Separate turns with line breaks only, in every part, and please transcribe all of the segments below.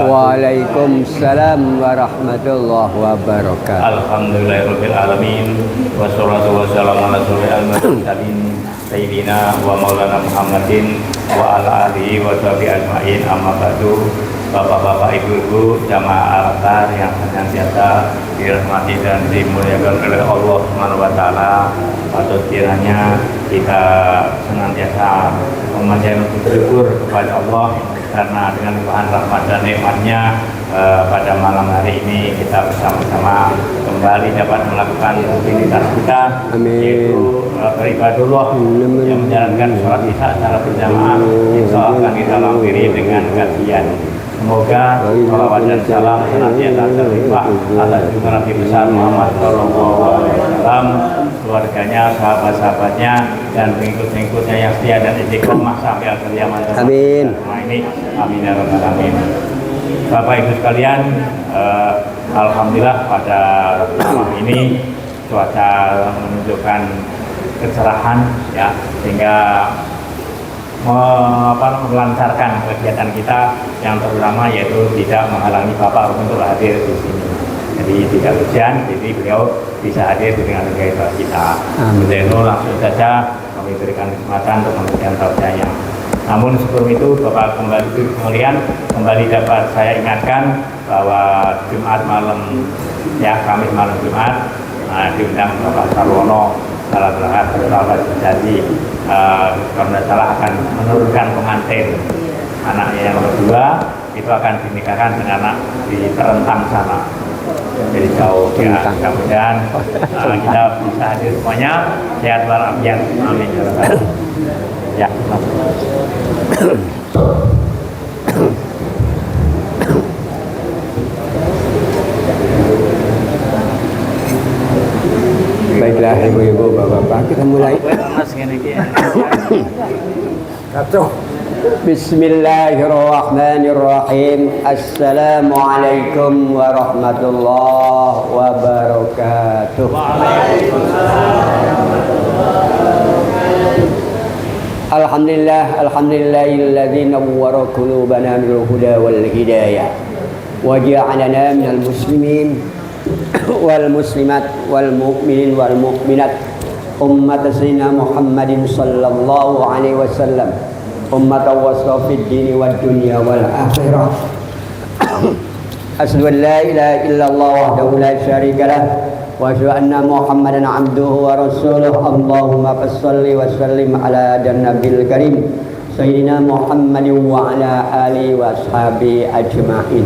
Waalaikumsalam warahmatullahi wabarakatuh.
Alhamdulillahirabbil alamin wassalatu wassalamu ala asyrofil mursalin sayyidina wa maulana Muhammadin wa ala alihi wa sahbihi ajmain, amma ba'du. Bapak-bapak, ibu-ibu, jamaah al-athar yang senantiasa dirahmati dan dimuliakan oleh Allah Subhanahu wa taala, patut kiranya kita senantiasa memanjatkan bersyukur kepada Allah karena dengan limpahan rahmat dan nikmatnya pada malam hari ini kita bersama-sama kembali dapat melakukan rutinitas kita, yaitu beribadullah yang menjalankan sholat isya secara berjamaah. Insya Allah akan kita lampiri dengan kajian. Semoga salawat dan salam senantiasa terlimpah atas junjungan Nabi besar Muhammad SAW, keluarganya, sahabat-sahabatnya, dan pengikut-pengikutnya yang setia dan istiqomah sampai akhir zaman.
Amin.
Amin ya rabbal alamin. Bapak Ibu sekalian, alhamdulillah pada malam ini cuaca menunjukkan kecerahan, ya, sehingga melancarkan kegiatan kita yang terutama yaitu tidak menghalangi Bapak untuk hadir di sini. Jadi tidak hujan, jadi beliau bisa hadir dengan kegiatan kita. Jadi itu langsung saja kami berikan kesempatan untuk memberikan tausiahnya. Namun sebelum itu Bapak kembali dapat saya ingatkan bahwa Jumat malam, ya, Kamis malam Jumat, diundang Bapak Sarwono salah berjanji karena salah akan menurunkan pengantin anaknya yang kedua itu akan dinikahkan dengan anak di Terentang sana, jadi jauh, ya. Mudah-mudahan kita bisa hadir semuanya sehat walafiat, amin ya.
Baiklah ibu-ibu, bapak-bapak, kita mulai. Bismillahirrahmanirrahim. Assalamualaikum warahmatullahi wabarakatuh. Alhamdulillahilladzi nawwara qulubana bil huda wal hidayah wa ja'alana minal muslimin wal muslimat wal mu'minin wal mu'minat ummat sayyidina Muhammadin sallallahu alaihi wasallam ummat wasafid dini wad dunya wal akhirah. Asyhadu an la ilaha illallah wahdahu la syarika lah wa asyhadu anna Muhammadan abduhu wa rasuluh. Allahumma shalli wa sallim ala nabil karim sayyidina Muhammadin wa ala alihi wa ashabihi ajma'in.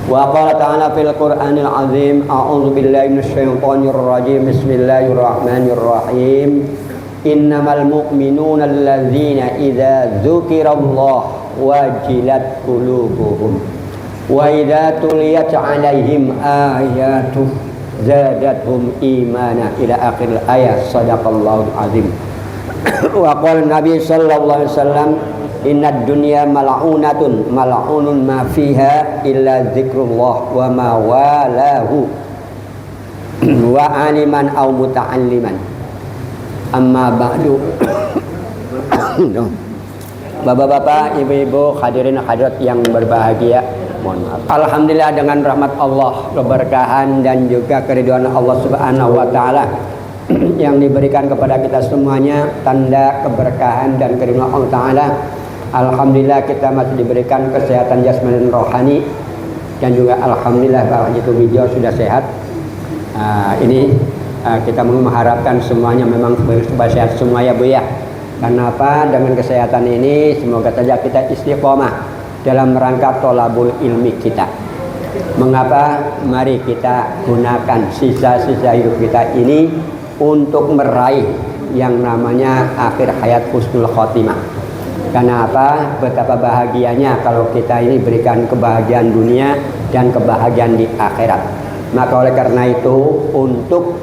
Wa qala ta'ala fil Qur'anil azim, a'udzu billahi minasyaitonir rajim, bismillahirrahmanirrahim. Innamal mu'minuna alladzina idza dzukirallah wajilat qulubuhum wa idza tuliyat 'alaihim ayatuh zadatuhum imana ila akhir ayat. Shadaqallahul azim. Wa qala Nabi sallallahu alaihi wasallam, innad dunya mal'unatun mal'unun ma fiha illa zikrullah wa ma walahu wa aliman aw muta'alliman. Amma ba'du. Bapak-bapak, ibu-ibu, hadirin hadirat yang berbahagia, mohon maaf. Alhamdulillah dengan rahmat Allah, keberkahan dan juga keridhaan Allah Subhanahu wa taala yang diberikan kepada kita semuanya, tanda keberkahan dan keridhaan Allah taala. Alhamdulillah kita masih diberikan kesehatan jasmani dan rohani, dan juga alhamdulillah Pak Haji Tumijo sudah sehat. Kita mengharapkan semuanya memang sehat semua ya Bu ya. Karena apa? Dengan kesehatan ini semoga saja kita istiqomah dalam rangka tolabul ilmi kita. Mengapa? Mari kita gunakan sisa-sisa hidup kita ini untuk meraih yang namanya akhir hayat husnul khotimah. Karena apa? Betapa bahagianya kalau kita ini berikan kebahagiaan dunia dan kebahagiaan di akhirat. Maka oleh karena itu, untuk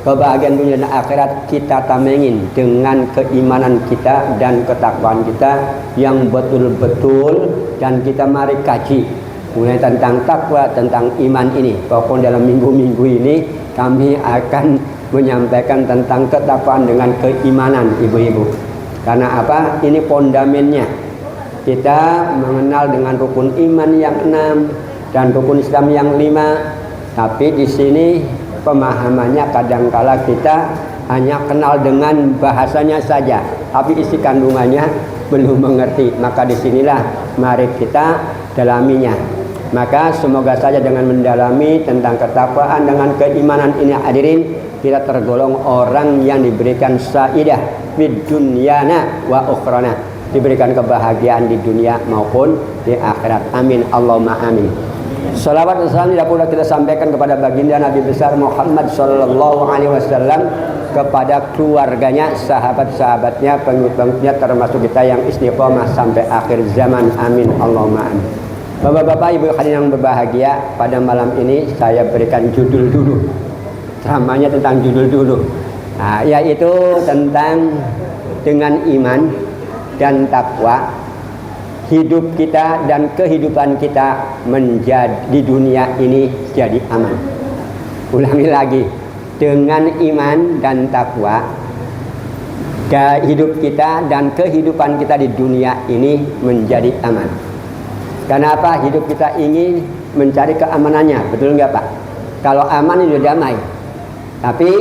kebahagiaan dunia dan akhirat kita tamengin dengan keimanan kita dan ketakwaan kita yang betul-betul, dan kita mari kaji mulai tentang takwa, tentang iman ini. Pokoknya dalam minggu-minggu ini kami akan menyampaikan tentang ketakwaan dengan keimanan, ibu-ibu. Karena apa? Ini pondamennya. Kita mengenal dengan rukun iman yang 6 dan rukun Islam yang 5. Tapi di sini pemahamannya kadangkala kita hanya kenal dengan bahasanya saja, tapi isi kandungannya belum mengerti. Maka disinilah mari kita dalaminya. Maka semoga saja dengan mendalami tentang ketakwaan dengan keimanan ini hadirin, kita tergolong orang yang diberikan saidah fid dunyana wa ukhrana, diberikan kebahagiaan di dunia maupun di akhirat. Amin Allahumma amin. Salawat dan salam tidak pula kita sampaikan kepada baginda Nabi besar Muhammad sallallahu alaihi wasallam, kepada keluarganya, sahabat-sahabatnya, pengikut-pengikutnya, termasuk kita yang istiqomah sampai akhir zaman. Amin Allahumma amin. Bapak-bapak, ibu hadirin yang berbahagia, pada malam ini saya berikan judul dulu. Ceramahnya tentang judul dulu. Nah, yaitu tentang dengan iman dan takwa hidup kita dan kehidupan kita menjadi di dunia ini jadi aman. Ulangi lagi, dengan iman dan takwa hidup kita dan kehidupan kita di dunia ini menjadi aman. Kenapa hidup kita ingin mencari keamanannya, betul nggak Pak? Kalau aman itu damai. Tapi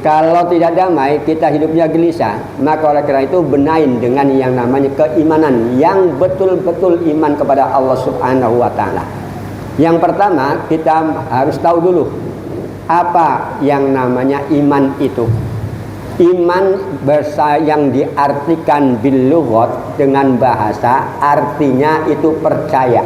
kalau tidak damai, kita hidupnya gelisah. Maka oleh karena itu benain dengan yang namanya keimanan, yang betul-betul iman kepada Allah Subhanahu wa Ta'ala. Yang pertama, kita harus tahu dulu apa yang namanya iman itu. Iman yang diartikan bil lughat dengan bahasa, artinya itu percaya.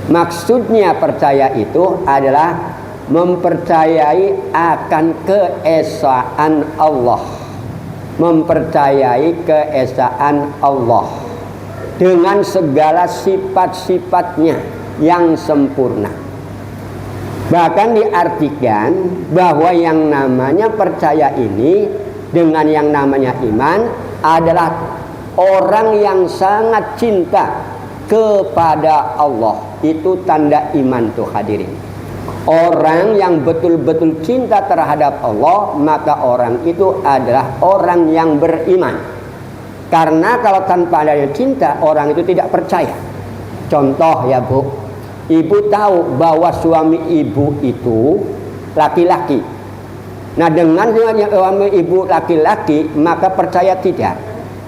Maksudnya percaya itu adalah mempercayai akan keesaan Allah, mempercayai keesaan Allah dengan segala sifat-sifatnya yang sempurna. Bahkan diartikan bahwa yang namanya percaya ini dengan yang namanya iman adalah orang yang sangat cinta kepada Allah. Itu tanda iman tuh hadirin. Orang yang betul-betul cinta terhadap Allah, maka orang itu adalah orang yang beriman. Karena kalau tanpa adanya cinta, orang itu tidak percaya. Contoh ya Bu, ibu tahu bahwa suami ibu itu laki-laki. Nah, dengan suami ibu laki-laki, maka percaya tidak.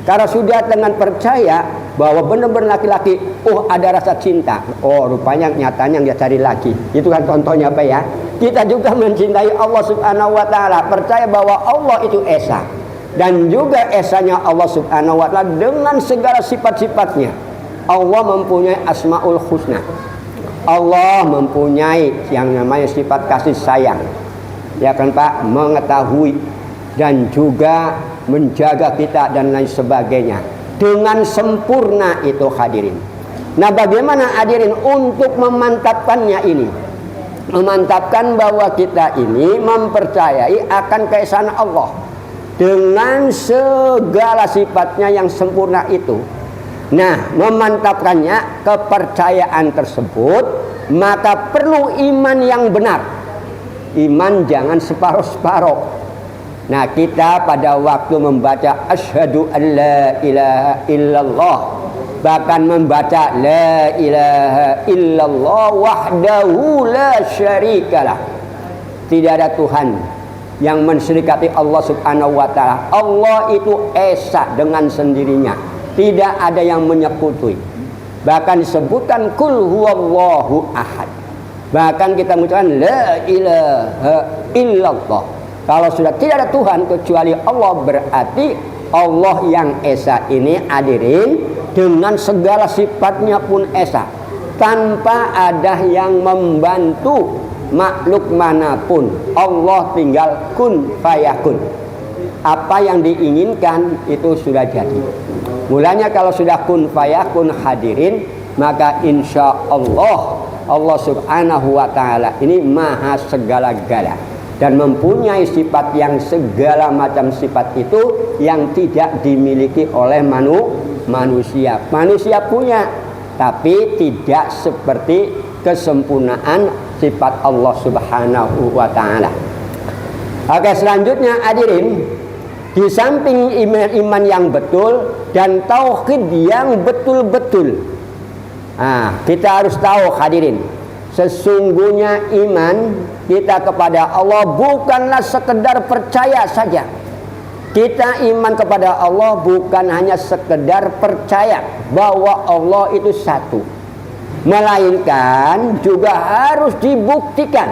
Kalau sudah dengan percaya bahwa benar-benar laki-laki, oh ada rasa cinta, oh rupanya nyatanya dia cari lagi. Itu kan contohnya apa ya? Kita juga mencintai Allah Subhanahu wa Ta'ala, percaya bahwa Allah itu esa, dan juga esanya Allah Subhanahu wa Ta'ala dengan segala sifat-sifatnya. Allah mempunyai asmaul husna, Allah mempunyai yang namanya sifat kasih sayang, ya kan Pak, mengetahui dan juga menjaga kita dan lain sebagainya dengan sempurna itu hadirin. Nah, bagaimana hadirin untuk memantapkannya ini? Memantapkan bahwa kita ini mempercayai akan keesaan Allah dengan segala sifatnya yang sempurna itu. Nah, memantapkannya kepercayaan tersebut, maka perlu iman yang benar. Iman jangan separuh-separuh. Nah, kita pada waktu membaca asyhadu an la ilaha illallah, bahkan membaca la ilaha illallah wahdahu la syarikalah, tidak ada Tuhan yang mensyirikati Allah Subhanahu wa Ta'ala. Allah itu esa dengan sendirinya, tidak ada yang menyekutui. Bahkan disebutkan kul huwallahu ahad. Bahkan kita mengucapkan la ilaha illallah. Kalau sudah tidak ada Tuhan kecuali Allah, berarti Allah yang esa ini hadirin dengan segala sifatnya pun esa, tanpa ada yang membantu makhluk manapun. Allah tinggal kun fayakun. Apa yang diinginkan itu sudah jadi. Mulanya kalau sudah kun fayakun hadirin, maka insya Allah Allah Subhanahu wa Ta'ala ini maha segala-gala dan mempunyai sifat yang segala macam sifat itu yang tidak dimiliki oleh manusia. Manusia punya, tapi tidak seperti kesempurnaan sifat Allah Subhanahu wa Ta'ala. Oke, selanjutnya hadirin, Di samping iman yang betul dan tauhid yang betul-betul. Nah, kita harus tahu hadirin, sesungguhnya iman kita kepada Allah bukanlah sekedar percaya saja. Kita iman kepada Allah bukan hanya sekedar percaya bahwa Allah itu satu, melainkan juga harus dibuktikan.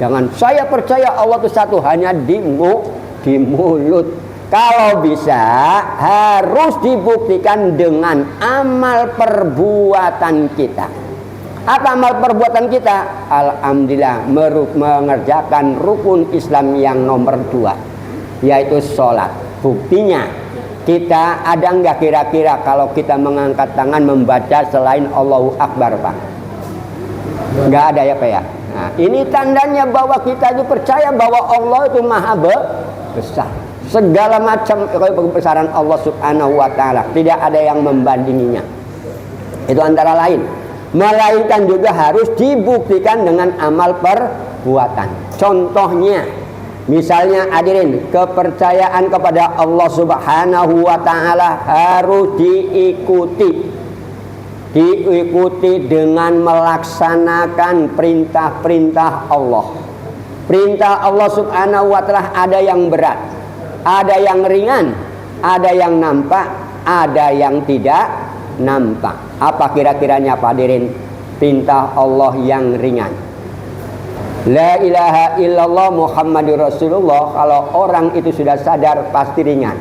Jangan saya percaya Allah itu satu hanya di mulut. Kalau bisa harus dibuktikan dengan amal perbuatan kita. Apa amal perbuatan kita? Alhamdulillah mengerjakan rukun Islam yang nomor 2, yaitu sholat. Buktinya kita ada nggak kira-kira kalau kita mengangkat tangan membaca selain Allahu Akbar, Pak? Nggak ada ya, Pak ya? Nah, ini tandanya bahwa kita itu percaya bahwa Allah itu maha besar. Segala macam kebesaran Allah subhanahu wa ta'ala tidak ada yang membandinginya. Itu antara lain. Melainkan juga harus dibuktikan dengan amal perbuatan. Contohnya, misalnya hadirin, kepercayaan kepada Allah subhanahu wa ta'ala harus diikuti dengan melaksanakan perintah-perintah Allah. Perintah Allah subhanahu wa ta'ala ada yang berat, ada yang ringan, ada yang nampak, ada yang tidak nampak. Apa kira-kiranya Pak hadirin? Perintah Allah yang ringan, La ilaha illallah Muhammadur Rasulullah. Kalau orang itu sudah sadar pasti ringan.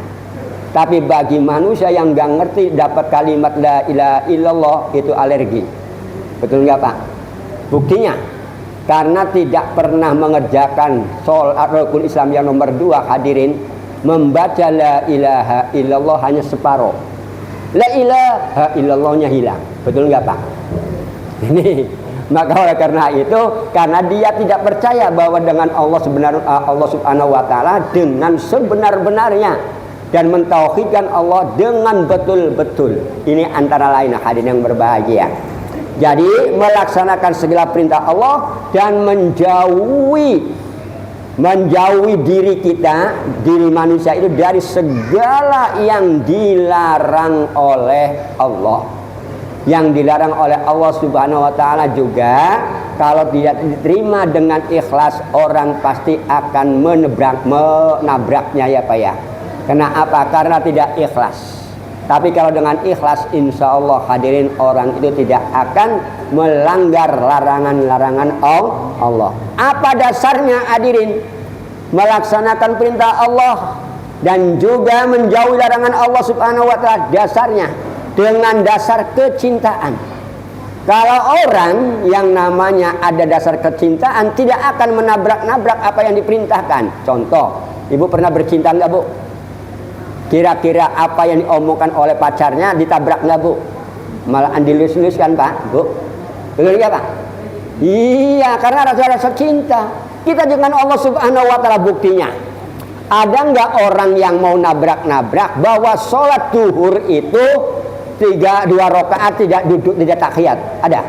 Tapi bagi manusia yang gak ngerti dapat kalimat la ilaha illallah itu alergi. Betul nggak Pak? Buktinya karena tidak pernah mengerjakan sholat rukun Islam yang nomor 2 hadirin, membaca la ilaha illallah hanya separuh. La ilaha illallahnya hilang. Betul nggak Pak? Ini maka oleh karena itu, karena dia tidak percaya bahwa dengan Allah subhanahu wa ta'ala dengan sebenar-benarnya dan mentauhidkan Allah dengan betul-betul. Ini antara lain hadirin yang berbahagia. Jadi melaksanakan segala perintah Allah dan menjauhi diri kita, diri manusia itu dari segala yang dilarang oleh Allah. Yang dilarang oleh Allah subhanahu wa ta'ala juga kalau tidak diterima dengan ikhlas, orang pasti akan menabraknya ya Pak ya. Kenapa? Karena tidak ikhlas. Tapi kalau dengan ikhlas, insya Allah hadirin, orang itu tidak akan melanggar larangan-larangan Allah. Apa dasarnya hadirin? Melaksanakan perintah Allah dan juga menjauhi larangan Allah subhanahu wa ta'ala. Dasarnya dengan dasar kecintaan. Kalau orang yang namanya ada dasar kecintaan tidak akan menabrak-nabrak apa yang diperintahkan. Contoh, ibu pernah bercinta nggak Bu? Kira-kira apa yang diomongkan oleh pacarnya ditabrak nggak Bu? Malah dilus-lus kan Pak, Bu? Betul nggak Pak? Iya, karena rasa-rasa cinta. Kita dengan Allah subhanahu wa ta'ala buktinya. Ada nggak orang yang mau nabrak-nabrak bahwa sholat duhur itu 2 rakaat tidak duduk, tidak tahiyat? Ada?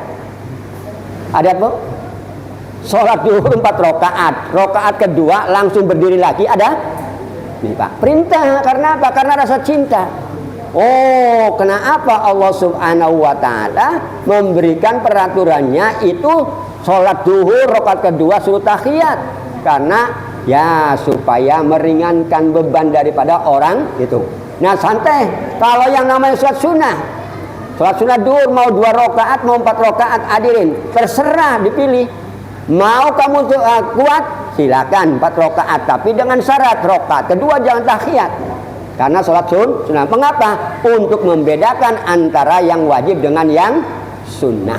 Ada Bu? Sholat duhur 4 rakaat, rakaat kedua langsung berdiri lagi, ada? Nih Pak, perintah. Karena apa? Karena rasa cinta. Oh, kenapa Allah subhanahu wa ta'ala memberikan peraturannya itu sholat duhur rakaat kedua suruh tahiyat? Karena ya supaya meringankan beban daripada orang itu. Nah santai. Kalau yang namanya sholat sunnah duhur mau 2 rakaat mau 4 rakaat hadirin, terserah dipilih. Mau kamu kuat silakan 4 rakaat, tapi dengan syarat rakaat kedua jangan tahiyat. Karena sholat sunnah. Mengapa? Untuk membedakan antara yang wajib dengan yang sunnah.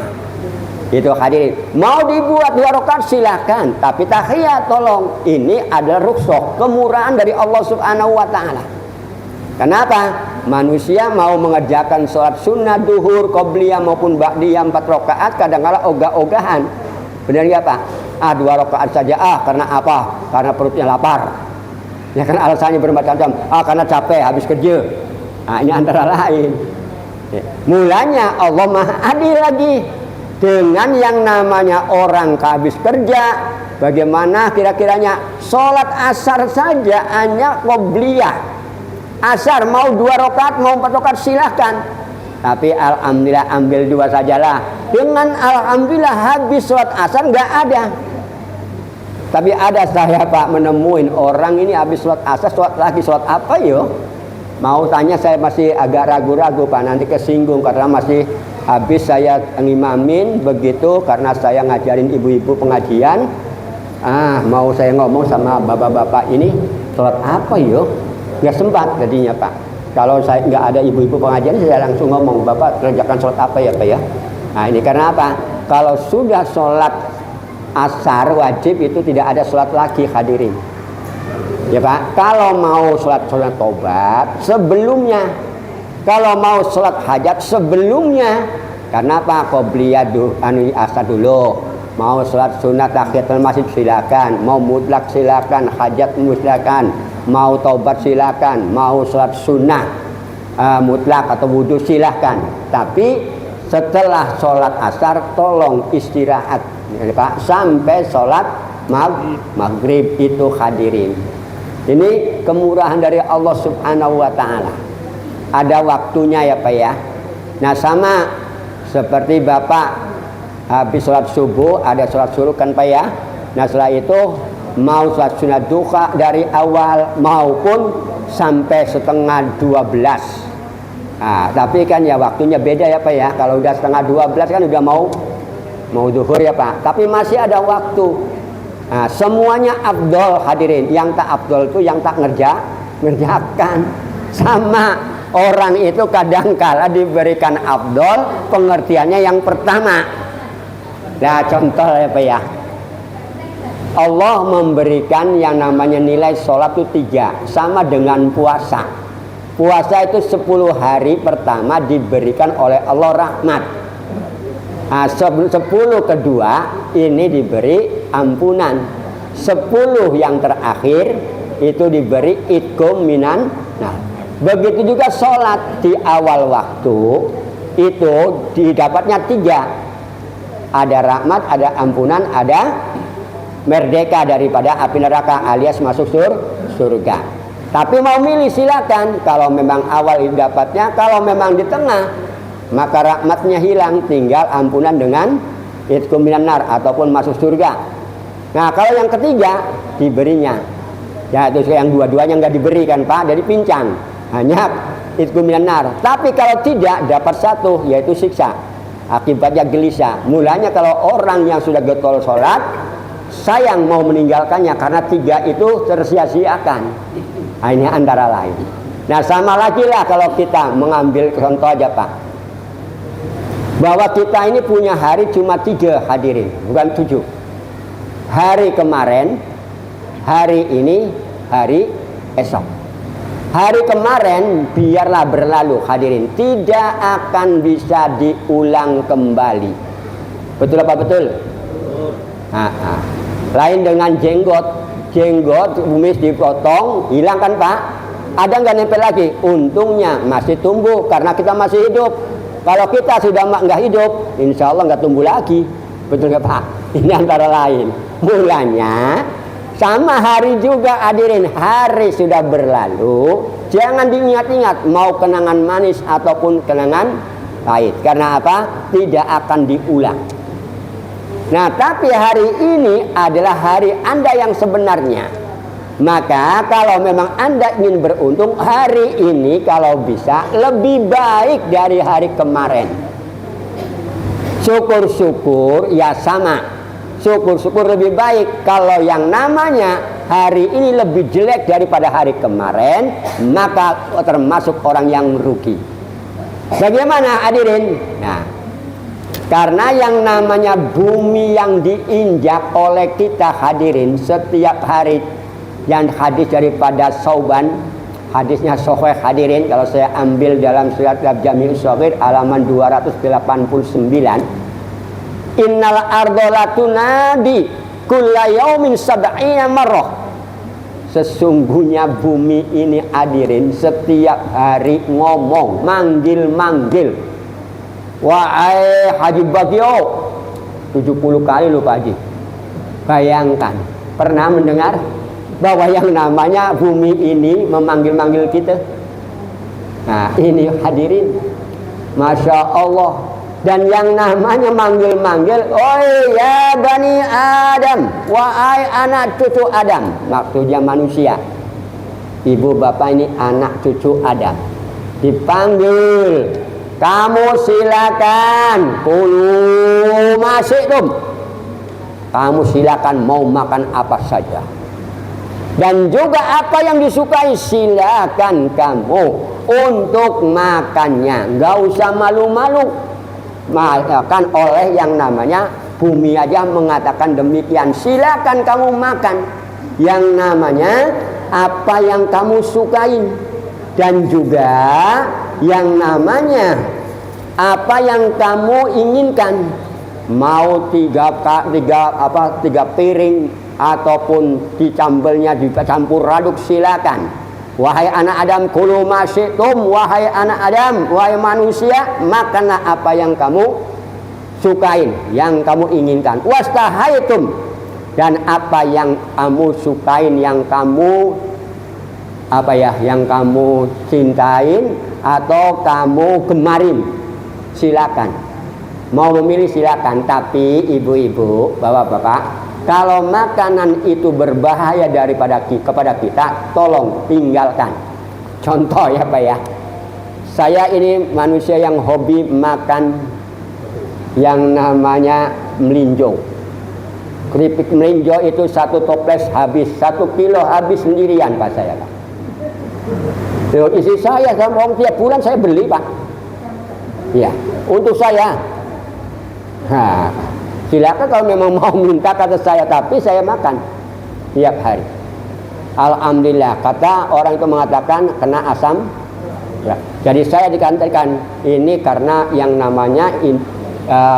Itu hadirin. Mau dibuat 2 rakaat silakan, tapi tahiyat tolong. Ini adalah rukhsah, kemurahan dari Allah subhanahu wa ta'ala. Kenapa? Manusia mau mengerjakan sholat sunnah duhur, qobliyah maupun ba'diyah 4 rakaat kadang-kala ogah-ogahan. Benar nggak Pak? 2 rakaat saja. Karena apa? Karena perutnya lapar. Ya kan alasannya bermacam-macam. Karena capek habis kerja. Ini antara lain. Mulanya Allah maha adil lagi. Dengan yang namanya orang habis kerja Bagaimana kira-kiranya sholat asar saja hanya qobliyah. Asar mau 2 rakaat, mau 4 rakaat silahkan. Tapi alhamdulillah ambil 2 sajalah. Dengan alhamdulillah habis sholat asar nggak ada. Tapi ada saya Pak menemuin orang ini habis sholat asar, sholat lagi, sholat apa yo? Mau tanya saya masih agak ragu-ragu Pak, nanti kesinggung karena masih habis saya ngimamin begitu karena saya ngajarin ibu-ibu pengajian. Mau saya ngomong sama bapak-bapak ini sholat apa yo? Nggak sempat jadinya Pak. Kalau saya nggak ada ibu-ibu pengajian saya langsung ngomong, Bapak kerjakan sholat apa ya Pak ya? Nah ini karena apa? Kalau sudah sholat asar wajib itu tidak ada sholat lagi hadirin. Ya Pak, kalau mau sholat tobat sebelumnya, kalau mau sholat hajat sebelumnya. Karena apa? Qobliyah asar dulu. Mau sholat sunat tahiyatul masjid silakan, mau mutlak silakan, hajat silakan, mau taubat silakan, mau sholat sunnah mutlak atau wudhu silakan. Tapi setelah sholat asar tolong istirahat ya, Pak, sampai sholat maghrib itu hadirin. Ini kemurahan dari Allah Subhanahu wa Ta'ala. Ada waktunya ya Pak ya. Nah sama seperti Bapak habis sholat subuh, ada sholat suruh kan Pak ya. Nah setelah itu mau sholat sunat duha dari awal maupun sampai setengah 12. Tapi kan ya waktunya beda ya Pak ya. Kalau udah setengah 12 kan udah mau zuhur ya Pak. Tapi masih ada waktu. Semuanya afdol hadirin. Yang tak afdol itu yang tak ngerjakan. Sama orang itu kadangkala diberikan afdol pengertiannya yang pertama. Nah contoh ya Pak ya, Allah memberikan yang namanya nilai sholat itu 3, sama dengan puasa. Puasa itu 10 hari pertama diberikan oleh Allah rahmat. 10 kedua ini diberi ampunan. 10 yang terakhir itu diberi itqum minan. Nah begitu juga sholat di awal waktu itu didapatnya 3. Ada rahmat, ada ampunan, ada merdeka daripada api neraka alias masuk surga. Tapi mau milih silakan. Kalau memang awal dapatnya, kalau memang di tengah maka rahmatnya hilang, tinggal ampunan dengan itqum minan nar ataupun masuk surga. Nah kalau yang ketiga diberinya, ya itu yang dua-duanya nggak diberikan Pak, jadi pincang, hanya itqum minan nar. Tapi kalau tidak dapat 1 yaitu siksa. Akibatnya gelisah. Mulanya kalau orang yang sudah getol sholat sayang mau meninggalkannya karena 3 itu tersia-siakan. Ini antara lain. Nah sama lagi lah kalau kita mengambil contoh aja Pak, bahwa kita ini punya hari cuma 3 hadirin, bukan 7. Hari kemarin, hari ini, hari esok. Hari kemarin biarlah berlalu hadirin, tidak akan bisa diulang kembali. Betul apa betul? Lain dengan jenggot kumis dipotong hilang kan Pak, ada nggak nempel lagi? Untungnya masih tumbuh karena kita masih hidup. Kalau kita sudah nggak hidup, insya Allah nggak tumbuh lagi. Betul nggak Pak? Ini antara lain. Mulanya sama hari juga hadirin, hari sudah berlalu, jangan diingat-ingat mau kenangan manis ataupun kenangan pahit. Karena apa? Tidak akan diulang. Nah tapi hari ini adalah hari Anda yang sebenarnya. Maka kalau memang Anda ingin beruntung, hari ini kalau bisa lebih baik dari hari kemarin. Syukur-syukur ya sama. Syukur-syukur lebih baik. Kalau yang namanya hari ini lebih jelek daripada hari kemarin, maka termasuk orang yang rugi. Bagaimana hadirin? Nah, karena yang namanya bumi yang diinjak oleh kita hadirin setiap hari, yang hadis daripada Sauban, hadisnya sahih hadirin, kalau saya ambil dalam surat Jami'us Shaghir halaman 289. Innal ardola tunadi kulla yaumin sab'ina marrah. Sesungguhnya bumi ini hadirin setiap hari ngomong, manggil. Wahai Haji Bagio, 70 kali lu Pak Haji. Bayangkan, pernah mendengar bahwa yang namanya bumi ini memanggil-manggil kita? Nah, ini hadirin, Masya Allah. Dan yang namanya manggil-manggil, oi ya Bani Adam, wahai anak cucu Adam. Maksudnya manusia. Ibu bapak ini anak cucu Adam. Dipanggil, kamu silakan, kulu masyikum. Kamu silakan mau makan apa saja. Dan juga apa yang disukai silakan kamu untuk makannya. Gak usah malu-malu. Makan oleh yang namanya bumi aja mengatakan demikian. Silakan kamu makan yang namanya apa yang kamu sukai, dan juga yang namanya apa yang kamu inginkan. Mau tiga piring ataupun dicambelnya dicampur aduk, silakan. Wahai anak Adam, kulu masyitum, wahai anak Adam, wahai manusia, makanlah apa yang kamu sukain, yang kamu inginkan. Wastahaitum, dan apa yang kamu sukain, yang kamu yang kamu cintain atau kamu gemarin, silakan. Mau memilih silakan, tapi ibu-ibu, bapak-bapak, kalau makanan itu berbahaya kepada kita, tolong tinggalkan. Contoh ya Pak ya, saya ini manusia yang hobi makan yang namanya melinjo. Keripik melinjo itu 1 toples habis, 1 kilo habis sendirian Pak saya Pak. Isi saya sama orang tiap bulan saya beli Pak. Ya, untuk saya. Nah, silakan kalau memang mau minta kata saya, tapi saya makan tiap hari. Alhamdulillah, kata orang itu mengatakan kena asam. Ya. Jadi saya dikatakan ini karena yang namanya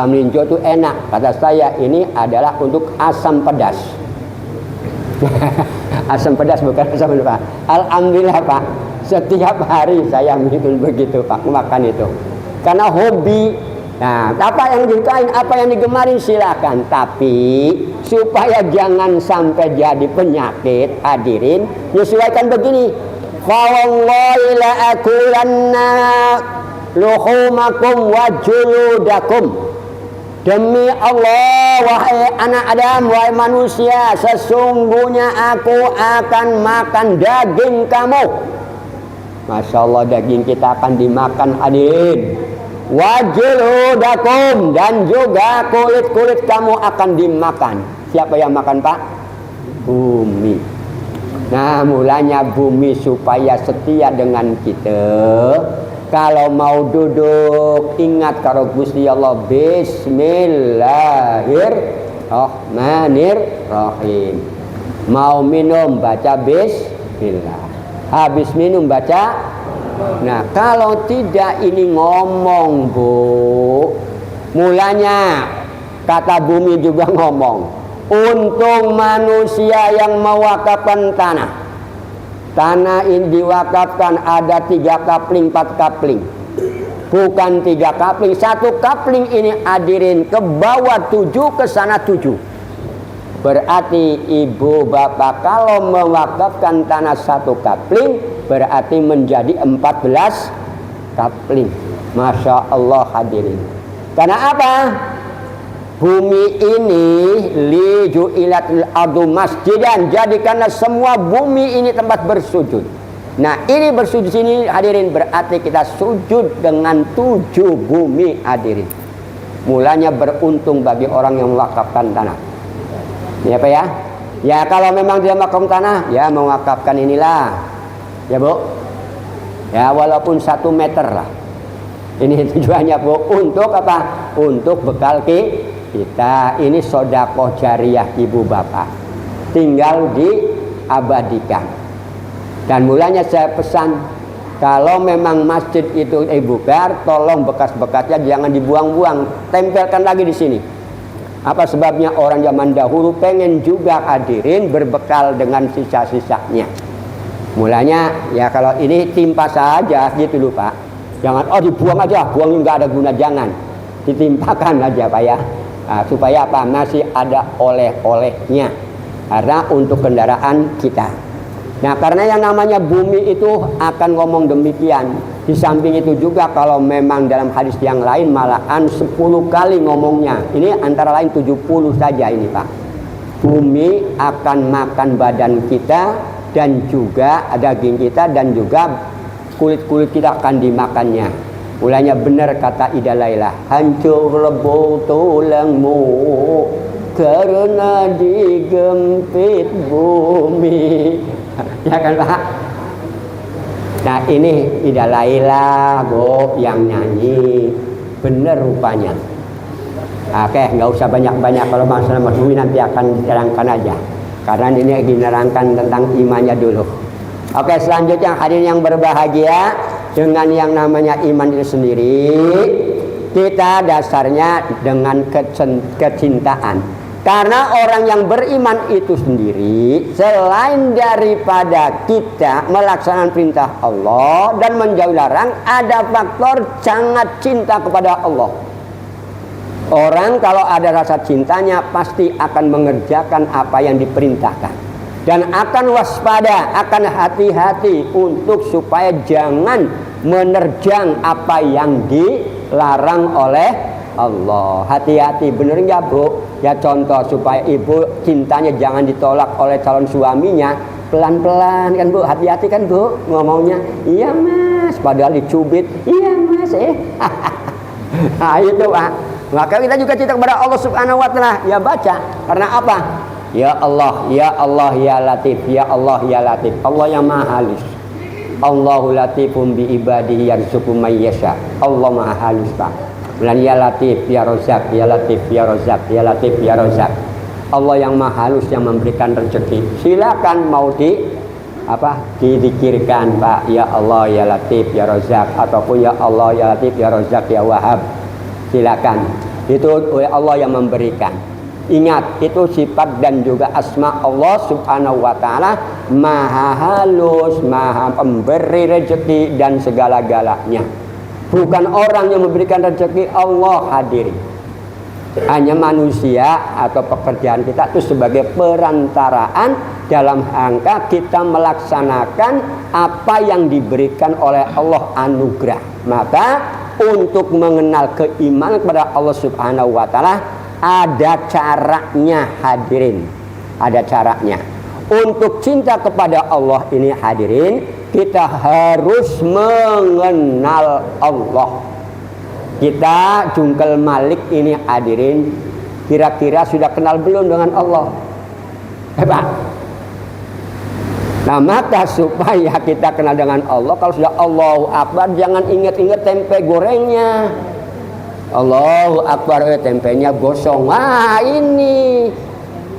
melinjo itu enak. Kata saya ini adalah untuk asam pedas. Asam pedas bukan asam pedas Pak. Alhamdulillah Pak, setiap hari saya minum begitu Pak, makan itu. Karena hobi. Nah, apa yang disukain, apa yang digemarin silakan, tapi supaya jangan sampai jadi penyakit, hadirin, menyesuaikan begini. Fa wallahi la akulanna luhumakum wa juludakum. Demi Allah, wahai anak Adam, wahai manusia, sesungguhnya aku akan makan daging kamu. Masya Allah, daging kita akan dimakan, hadirin. Wajuludakum, dan juga kulit-kulit kamu akan dimakan. Siapa yang makan Pak? Bumi. Nah, mulanya bumi supaya setia dengan kita. Kalau mau duduk, ingat karo Gusti Allah, Bismillahirrahmanirrahim. Mau minum, baca Bismillah. Habis minum, baca. Nah, kalau tidak ini ngomong Bu. Mulanya kata bumi juga ngomong. Untung manusia yang mewakafkan tanah. Tanah ini diwakafkan ada 3 kapling, 4 kapling. Bukan 3 kapling, 1 kapling ini hadirin ke bawah 7, ke sana 7. Berarti ibu bapak kalau mewakafkan tanah 1 kapling, berarti menjadi 14 kapling. Masya Allah hadirin. Karena apa? Bumi ini liju'ilatil ardu masjidan, jadikanlah semua bumi ini tempat bersujud. Nah, ini bersujud sini hadirin berarti kita sujud dengan 7 bumi hadirin. Mulanya beruntung bagi orang yang mewakafkan tanah. Ya Pak ya? Ya kalau memang dia mewakafkan tanah, ya mewakafkan inilah. Ya Bu. Ya walaupun 1 meter lah. Ini tujuannya Bu, untuk apa? Untuk bekal kita. Ini sedekah jariyah ibu bapak. Tinggal diabadikan. Dan mulanya saya pesan, kalau memang masjid itu bukar, tolong bekas-bekasnya jangan dibuang-buang, tempelkan lagi di sini. Apa sebabnya? Orang zaman dahulu pengen juga hadirin berbekal dengan sisa-sisanya. Mulanya ya kalau ini timpa saja gitu loh Pak. Jangan dibuang aja, buang nggak ada guna, jangan. Ditimpakan aja Pak ya. Supaya apa? Masih ada oleh-olehnya. Karena untuk kendaraan kita. Nah, karena yang namanya bumi itu akan ngomong demikian. Di samping itu juga kalau memang dalam hadis yang lain malahan 10 kali ngomongnya. Ini antara lain 70 saja ini Pak. Bumi akan makan badan kita dan juga daging kita dan juga kulit-kulit kita akan dimakannya. Mulanya benar kata Ida Laila, hancur lebur tulangmu karena digempit bumi. Ya kan Pak? Nah ini Ida Laila Bu yang nyanyi. Bener rupanya. Oke, nggak usah banyak-banyak. Kalau masalah bumi nanti akan diterangkan aja. Karena ini diterangkan tentang imannya dulu. Oke, selanjutnya hadirin yang berbahagia, dengan yang namanya iman itu sendiri, kita dasarnya dengan kecintaan. Karena orang yang beriman itu sendiri, selain daripada kita melaksanakan perintah Allah dan menjauhi larang, ada faktor sangat cinta kepada Allah. Orang kalau ada rasa cintanya pasti akan mengerjakan apa yang diperintahkan. Dan akan waspada, akan hati-hati untuk supaya jangan menerjang apa yang dilarang oleh Allah. Hati-hati, bener nggak Bu? Ya contoh supaya ibu cintanya jangan ditolak oleh calon suaminya, pelan-pelan kan Bu, hati-hati kan Bu ngomongnya. Iya Mas, padahal dicubit. Iya Mas, Nah itu Pak. Maka kita juga cinta kepada Allah Subhanahu wa Ta'ala. Ya baca, karena apa? Ya Allah, ya Allah, ya Latif, ya Allah, ya Latif. Allah yang Maha Halus. Allahu Latifum bi ibadihi yarzuqu may yasha. Allah Maha Halus Pak. Dan ya Latif, ya Rozak, ya Latif, ya Rozak, ya Latif, ya Rozak. Allah yang Maha Halus yang memberikan rezeki. Silakan mau dizikirkan Pak. Ya Allah, ya Latif, ya Rozak, ataupun ya Allah, ya Latif, ya Rozak, ya Wahhab. Silakan. Itu oleh Allah yang memberikan. Ingat, itu sifat dan juga asma Allah Subhanahu wa Ta'ala, Maha Halus, Maha pemberi rezeki dan segala-galanya. Bukan orang yang memberikan rezeki, Allah hadiri. Hanya manusia atau pekerjaan kita itu sebagai perantaraan dalam rangka kita melaksanakan apa yang diberikan oleh Allah anugerah. Maka untuk mengenal keimanan kepada Allah Subhanahu wa Ta'ala ada caranya hadirin. Ada caranya. Untuk cinta kepada Allah ini hadirin, kita harus mengenal Allah. Kita jungkel Malik ini hadirin, kira-kira sudah kenal belum dengan Allah? Pak. Nah maka supaya kita kenal dengan Allah, kalau sudah Allahu Akbar jangan ingat-ingat tempe gorengnya. Allahu Akbar, tempenya gosong. Wah ini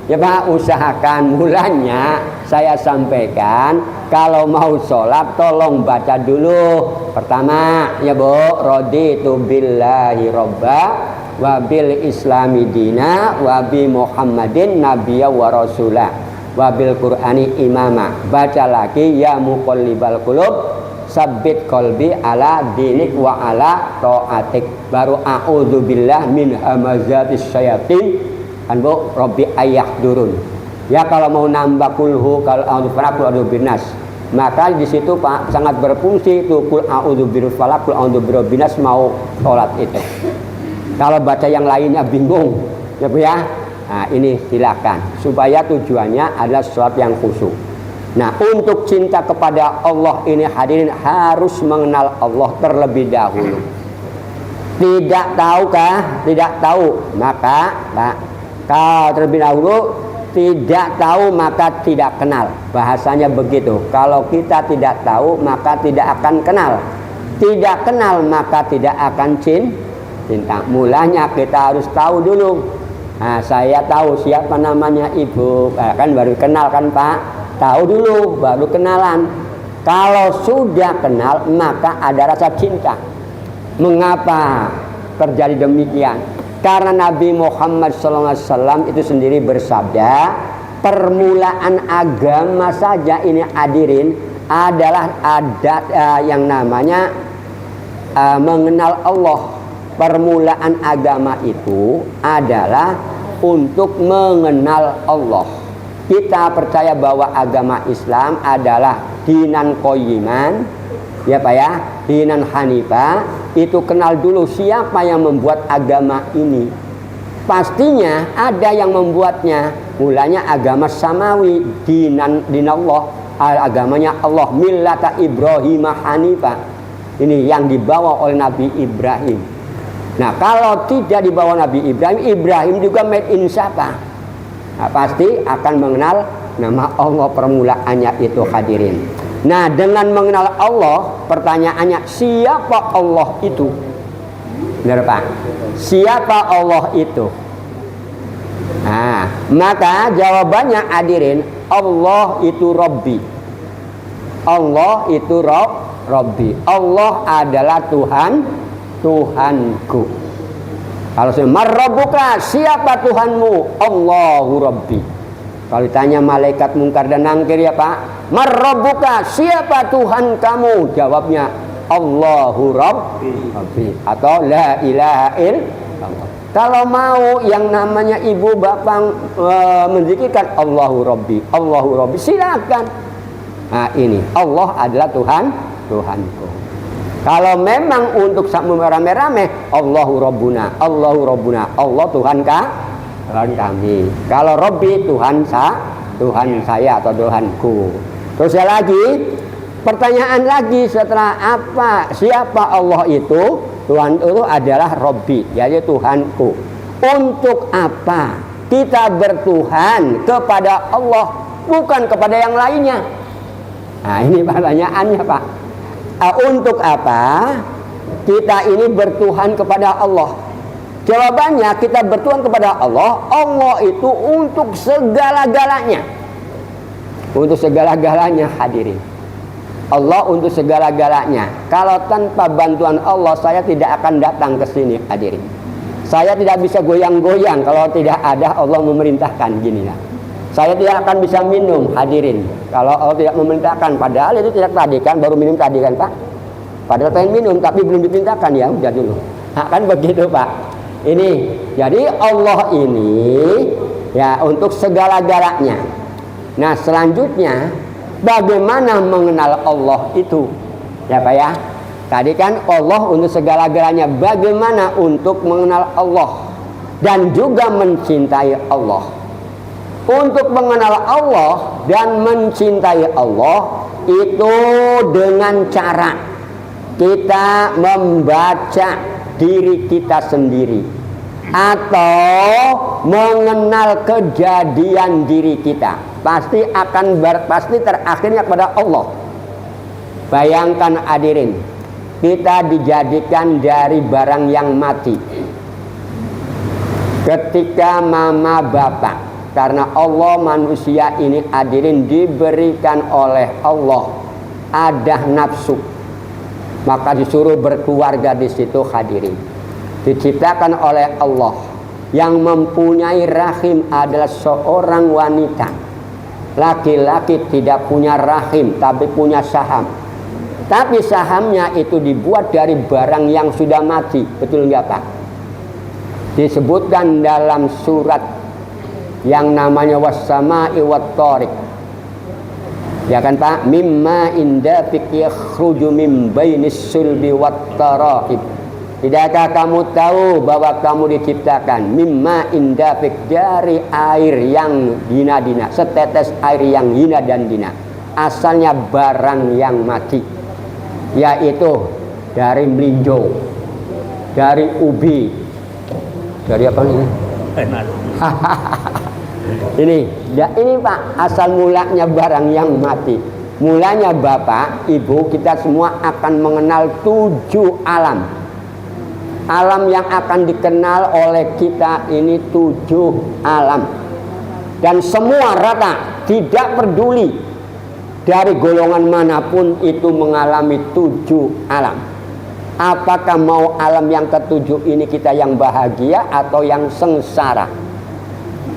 ya Pak, usahakan mulanya saya sampaikan kalau mau sholat tolong baca dulu. Pertama ya Bu, raditu billahi robba wa bil islami dina wa bi muhammadin nabiyya wa rasulah wa bil qur'ani imama. Baca lagi ya muqallibal qulub sabbit qalbi ala dinik wa ala taatik. Baru a'udzubillah min hamazatis syayatin kan Bu, Rabbi ayahdurun. Ya kalau mau nambah kulhu, kalau a'udzu binas, maka di situ Pak sangat berfungsi itu kul a'udzu birabbil falaq, kul a'udzu birabbin nas mau sholat itu. Kalau baca yang lainnya bingung ya Bu ya. Nah ini silakan supaya tujuannya adalah sholat yang khusyuk. Nah untuk cinta kepada Allah ini hadirin harus mengenal Allah terlebih dahulu. Tidak tahukah? Tidak tahu maka kalau terlebih dahulu tidak tahu maka tidak kenal. Bahasanya begitu. Kalau kita tidak tahu maka tidak akan kenal. Tidak kenal maka tidak akan cinta. Mulanya kita harus tahu dulu. Nah, saya tahu siapa namanya ibu, kan baru kenal kan Pak. Tahu dulu baru kenalan. Kalau sudah kenal maka ada rasa cinta. Mengapa terjadi demikian? Karena Nabi Muhammad SAW itu sendiri bersabda, permulaan agama saja ini hadirin adalah adat yang namanya mengenal Allah. permulaan agama itu adalah untuk mengenal Allah. Kita percaya bahwa agama Islam adalah dinan qayyiman, ya Pak ya, dinan hanifah. Itu kenal dulu siapa yang membuat agama ini. Pastinya ada yang membuatnya. Mulanya agama samawi, dinallah, agamanya Allah, millata Ibrahim hanifah. Ini yang dibawa oleh Nabi Ibrahim. Nah, kalau tidak dibawa Nabi Ibrahim, Ibrahim juga made in siapa? Nah, pasti akan mengenal nama Allah permulaannya itu, hadirin. Nah, dengan mengenal Allah, pertanyaannya siapa Allah itu? Benar Pak? Siapa Allah itu? Nah, maka jawabannya hadirin, Allah itu Rabbi. Allah itu Rabbi. Allah adalah Tuhanku. Kalau marrabbuka, siapa Tuhanmu? Allahu Rabbi. Kalau ditanya malaikat mungkar dan nangkir, ya Pak, marrabbuka, siapa Tuhan kamu? Jawabnya Allahu Rabbi atau la ilaha illallah. Kalau mau yang namanya ibu bapak menzikirkan Allahu Rabbi, silakan. Nah, ini Allah adalah Tuhanku. Kalau memang untuk merame-rame, Allahu Rabbuna, Allah Tuhan kami. Kalau Rabbi, Tuhan saya atau Tuhanku. Terus lagi, pertanyaan lagi setelah apa? Siapa Allah itu? Tuhan itu adalah Rabbi, yaitu Tuhanku. Untuk apa kita bertuhan kepada Allah, bukan kepada yang lainnya? Nah, ini pertanyaannya Pak. Untuk apa kita ini bertuhan kepada Allah? Jawabannya, kita bertuhan kepada Allah. Allah itu untuk segala-galanya. Untuk segala-galanya, hadirin. Allah untuk segala-galanya. Kalau tanpa bantuan Allah, saya tidak akan datang ke sini, hadirin. Saya tidak bisa goyang-goyang kalau tidak ada Allah memerintahkan, gini ya. Saya tidak akan bisa minum, hadirin, kalau Allah tidak memerintahkan. Padahal itu tidak tadi kan, baru minum tadi kan Pak. Padahal pengen minum tapi belum diperintahkan, ya udah dulu. Nah, kan begitu Pak. Ini jadi Allah ini ya untuk segala-galanya. Nah, selanjutnya bagaimana mengenal Allah itu? Ya Pak ya. Tadi kan Allah untuk segala-galanya. Bagaimana untuk mengenal Allah dan juga mencintai Allah? Untuk mengenal Allah dan mencintai Allah itu dengan cara kita membaca diri kita sendiri atau mengenal kejadian diri kita. Pasti terakhirnya kepada Allah. Bayangkan hadirin, kita dijadikan dari barang yang mati. Ketika mama bapak, karena Allah manusia ini hadirin diberikan oleh Allah ada nafsu, maka disuruh berkeluarga di situ, hadirin. Diciptakan oleh Allah. Yang mempunyai rahim adalah seorang wanita. Laki-laki tidak punya rahim tapi punya saham. Tapi sahamnya itu dibuat dari barang yang sudah mati. Betul nggak Pak? Disebutkan dalam surat yang namanya was-sama'i wat-thariq. Ya kan Pak? Mimma indafik yakhruju min bainis sulbi wat-tara'ib. Tidakkah kamu tahu bahwa kamu diciptakan mimma indafik, dari air yang hina-dina, setetes air yang hina dan dina. Asalnya barang yang mati, yaitu dari melinjo, dari ubi, dari apa ini? Ini Pak, asal mulanya barang yang mati. Mulanya Bapak, Ibu, kita semua akan mengenal 7 alam. Alam yang akan dikenal oleh kita ini 7 alam. Dan semua rata, tidak peduli dari golongan manapun itu mengalami 7 alam. Apakah mau alam yang ke-7 ini kita yang bahagia atau yang sengsara?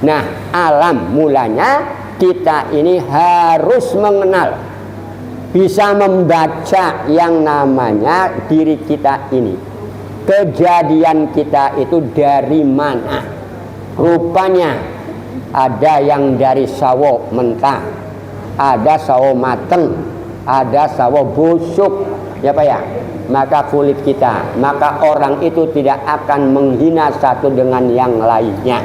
Nah, alam mulanya kita ini harus mengenal, bisa membaca yang namanya diri kita ini. kejadian kita itu dari mana. Rupanya ada yang dari sawo mentah, ada sawo mateng, ada sawo busuk, ya Pak ya. Maka kulit kita, maka orang itu tidak akan menghina satu dengan yang lainnya.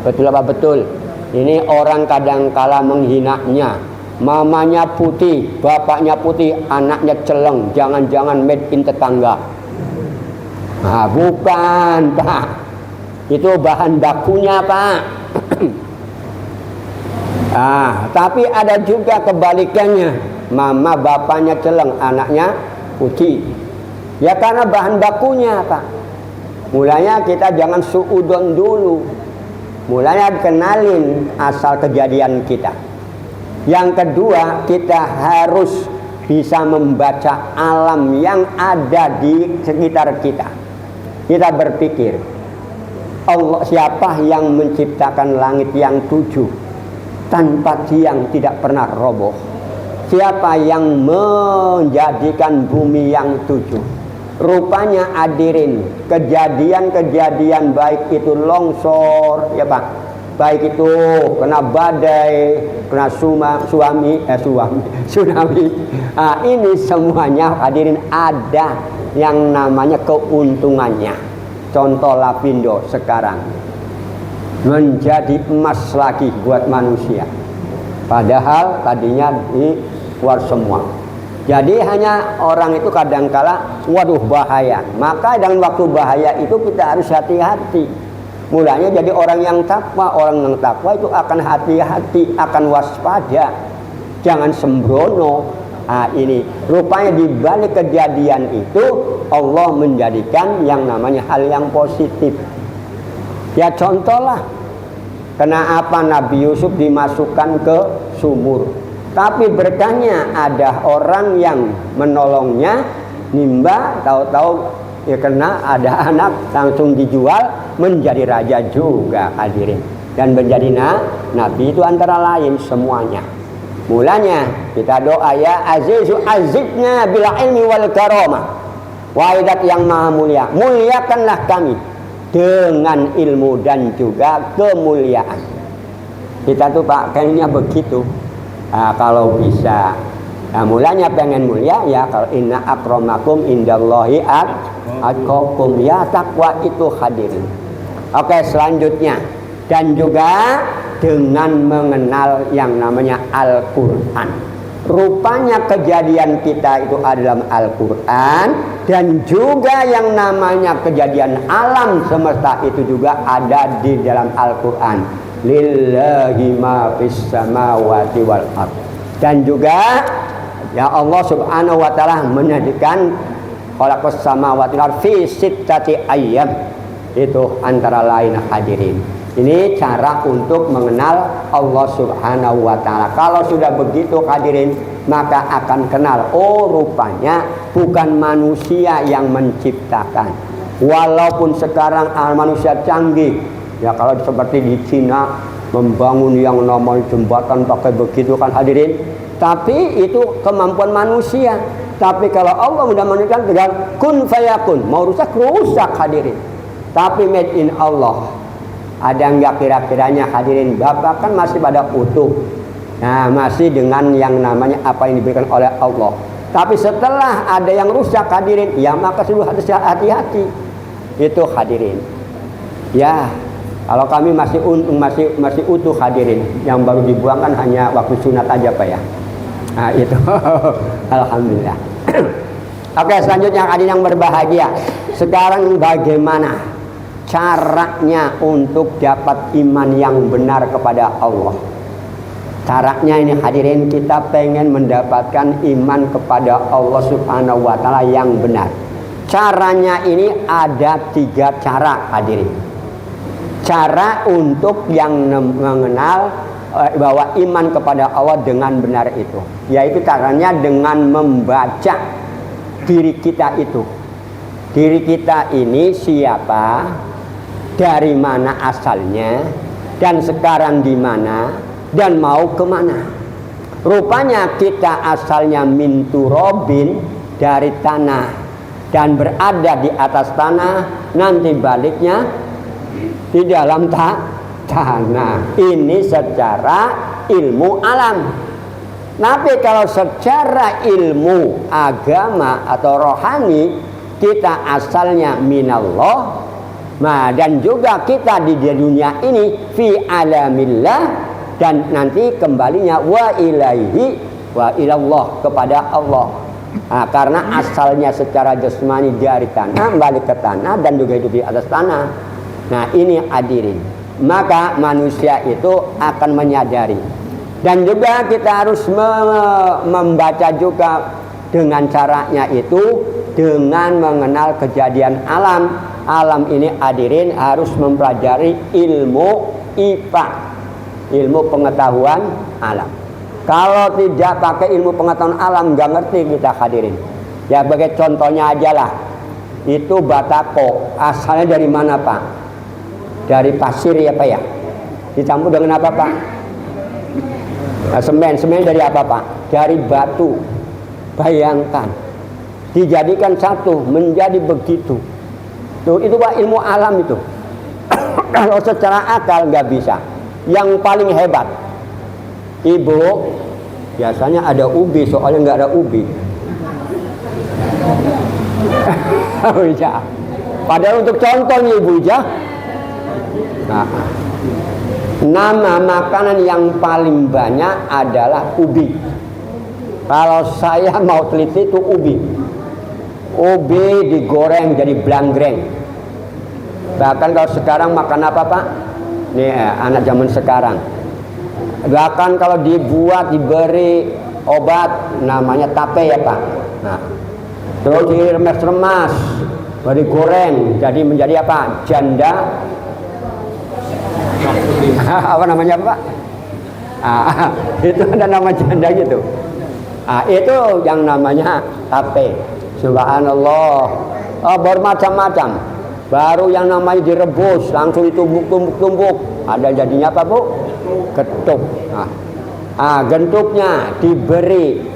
Betul apa betul? Ini orang kadangkala menghinanya. Mamanya putih, bapaknya putih, anaknya celeng. Jangan-jangan made in tetangga. Nah, bukan Pak. Itu bahan bakunya Pak. Tapi ada juga kebalikannya. Mama bapaknya celeng, anaknya putih. Ya karena bahan bakunya Pak. Mulanya kita jangan suudon dulu. Mulanya kenalin asal kejadian kita. Yang kedua, kita harus bisa membaca alam yang ada di sekitar kita. Kita berpikir, Allah siapa yang menciptakan langit yang 7 tanpa tiang tidak pernah roboh? Siapa yang menjadikan bumi yang 7? Rupanya hadirin, kejadian-kejadian baik itu longsor, ya Pak, baik itu kena badai, kena tsunami, ini semuanya hadirin ada yang namanya keuntungannya. Contoh Lapindo sekarang menjadi emas lagi buat manusia, padahal tadinya keluar semua. Jadi hanya orang itu kadangkala waduh bahaya. Maka dalam waktu bahaya itu kita harus hati-hati. Mulanya jadi orang yang takwa. Orang yang takwa itu akan hati-hati, akan waspada. Jangan sembrono. Ini rupanya di balik kejadian itu Allah menjadikan yang namanya hal yang positif. Ya contohlah, kenapa Nabi Yusuf dimasukkan ke sumur? Tapi berkahnya ada orang yang menolongnya, nimba, tahu-tahu ya karena ada anak langsung dijual menjadi raja juga hadirin. Dan menjadi nabi itu antara lain semuanya. Mulanya kita doa ya Azizu azibna bila ilmi wal karamah. Wahidat yang maha mulia, muliakanlah kami dengan ilmu dan juga kemuliaan. Kita tuh Pak kayaknya begitu. Kalau bisa, mulanya pengen mulia ya kalau inna akramakum indallahi atqakum, ya takwa itu hadirin. Oke, selanjutnya dan juga dengan mengenal yang namanya Al-Quran. Rupanya kejadian kita itu adalah Al-Quran, dan juga yang namanya kejadian alam semesta itu juga ada di dalam Al-Quran. Lillahi ma fis samawati wal ard. Dan juga ya Allah Subhanahu wa taala menjadikan khalaqas samawati wal ard fi sittati ayyam. Itu antara lain hadirin. Ini cara untuk mengenal Allah Subhanahu wa taala. Kalau sudah begitu hadirin, maka akan kenal, oh rupanya bukan manusia yang menciptakan. Walaupun sekarang manusia canggih, ya kalau seperti di Cina membangun yang namanya jembatan pakai begitu kan hadirin, tapi itu kemampuan manusia. Tapi kalau Allah sudah menunjukkan dengan kun fayakun, mau rusak hadirin. Tapi made in Allah. Ada enggak kira-kiranya hadirin? Bapak kan masih pada utuh. Nah, masih dengan yang namanya apa yang diberikan oleh Allah. Tapi setelah ada yang rusak hadirin, ya maka sudah harus hati-hati. Itu hadirin. Ya, kalau kami masih utuh hadirin, yang baru dibuang kan hanya waktu sunat aja Pak ya. Nah, itu alhamdulillah. Oke, selanjutnya hadirin yang berbahagia. Sekarang bagaimana caranya untuk dapat iman yang benar kepada Allah? Caranya ini hadirin, kita pengen mendapatkan iman kepada Allah Subhanahu wa taala yang benar. Caranya ini ada 3 cara hadirin. Cara untuk yang mengenal bahwa iman kepada Allah dengan benar itu, yaitu caranya dengan membaca diri kita itu. Diri kita ini siapa, dari mana asalnya, dan sekarang di mana, dan mau kemana. Rupanya kita asalnya min turabin, dari tanah. dan berada di atas tanah, nanti baliknya di dalam tanah. Ini secara ilmu alam. Tapi kalau secara ilmu agama atau rohani, kita asalnya minallah. Nah, dan juga kita di dunia ini fi alamillah, dan nanti kembalinya wa ilaihi wa ilallah, kepada Allah. Nah, karena asalnya secara jasmani dari tanah, balik ke tanah, dan juga hidup di atas tanah. Nah, ini hadirin. Maka manusia itu akan menyadari. Dan juga kita harus membaca juga dengan caranya itu dengan mengenal kejadian alam. Alam ini hadirin harus mempelajari ilmu IPA, ilmu pengetahuan alam. Kalau tidak pakai ilmu pengetahuan alam, nggak ngerti kita hadirin. Ya, sebagai contohnya aja lah, itu batako asalnya dari mana Pak? Dari pasir ya Pak ya? Dicampur dengan apa Pak? Nah, semen dari apa Pak? Dari batu. Bayangkan, dijadikan satu menjadi begitu. Tuh, itu Pak ilmu alam itu. Kalau secara akal nggak bisa. Yang paling hebat, Ibu, biasanya ada ubi, soalnya nggak ada ubi. Padahal untuk contohnya Ibu ya. Nah, nama makanan yang paling banyak adalah ubi. Kalau saya mau teliti itu ubi. Ubi digoreng jadi blanggreng. Bahkan kalau sekarang makan apa Pak? Nih anak zaman sekarang. Bahkan kalau dibuat diberi obat namanya tape ya Pak. Nah, terus diremas-remas, baru digoreng jadi menjadi apa? Janda. Apa namanya Pak? Itu ada nama janda gitu. Itu yang namanya tape. Subhanallah. Bermacam-macam. Baru yang namanya direbus, langsung ditumbuk-tumbuk. Ada jadinya apa Bu? Getuk. Gentuknya diberi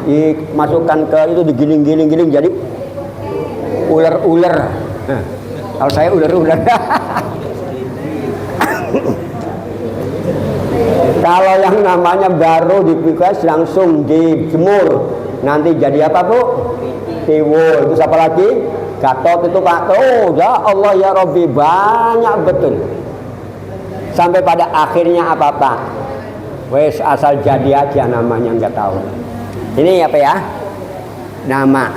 dimasukkan ke itu, digiling-giling jadi ular-ular. Kalau saya ular-ular. Kalau yang namanya baru dikukus langsung dijemur, nanti jadi apa Bu? Tiwul. Terus apa lagi? Gatot itu Pak. Oh ya Allah ya Rabbi, banyak betul. Sampai pada akhirnya apa Pak? Wes asal jadi aja namanya, nggak tahu. Ini apa ya? Nama.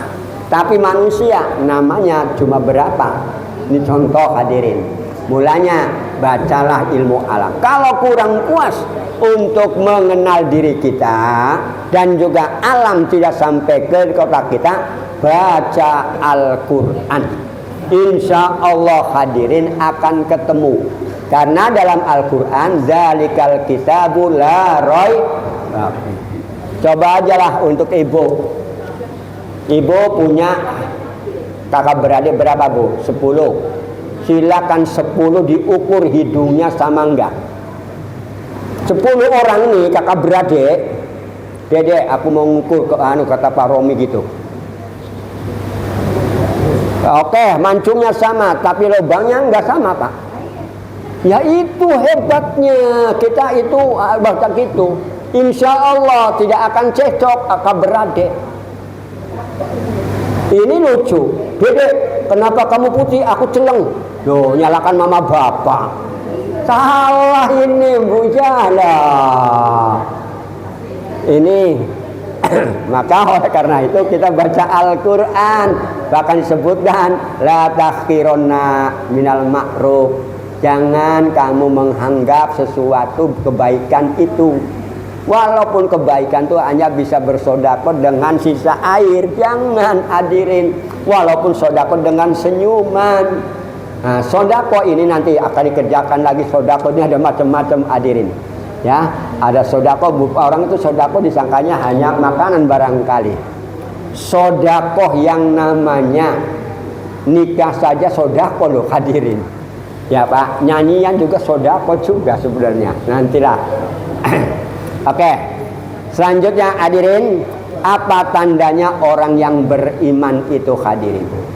Tapi manusia namanya cuma berapa? Ini contoh hadirin. Mulanya bacalah ilmu alam. Kalau kurang puas untuk mengenal diri kita dan juga alam tidak sampai ke kota kita, baca Al-Quran. Insya Allah hadirin akan ketemu. Karena dalam Al-Quran zalikal kitabul la raib. Coba aja lah untuk ibu. Ibu punya kakak beradik berapa Bu? 10. Silakan 10 diukur hidungnya sama enggak. 10 orang ini kakak beradik. Dede, aku mau ngukur ke kata Pak Romi gitu. Oke, mancungnya sama, tapi lubangnya enggak sama Pak. Ya itu hebatnya kita itu bahkan gitu. Insya Allah tidak akan cocok kakak beradik. Ini lucu. Dede, kenapa kamu putih, aku celeng? Loh, nyalakan mama bapak. Salah ini Bu, salah. Ini maka oleh karena itu kita baca Al-Quran. Bahkan disebutkan la takhironna minal ma'ruf. Jangan kamu menganggap sesuatu kebaikan itu, walaupun kebaikan itu hanya bisa bersedekah dengan sisa air. Jangan hadirin, walaupun sedekah dengan senyuman. Nah, sedekah ini nanti akan dikerjakan lagi. Sedekah ini ada macam-macam hadirin. Ya, ada sedekah, orang itu sedekah disangkanya hanya makanan barangkali. Sedekah yang namanya nikah saja sedekah loh hadirin. Ya Pak, nyanyian juga sedekah juga sebenarnya. Nantilah. Oke. Selanjutnya hadirin, Apa tandanya orang yang beriman itu hadirin?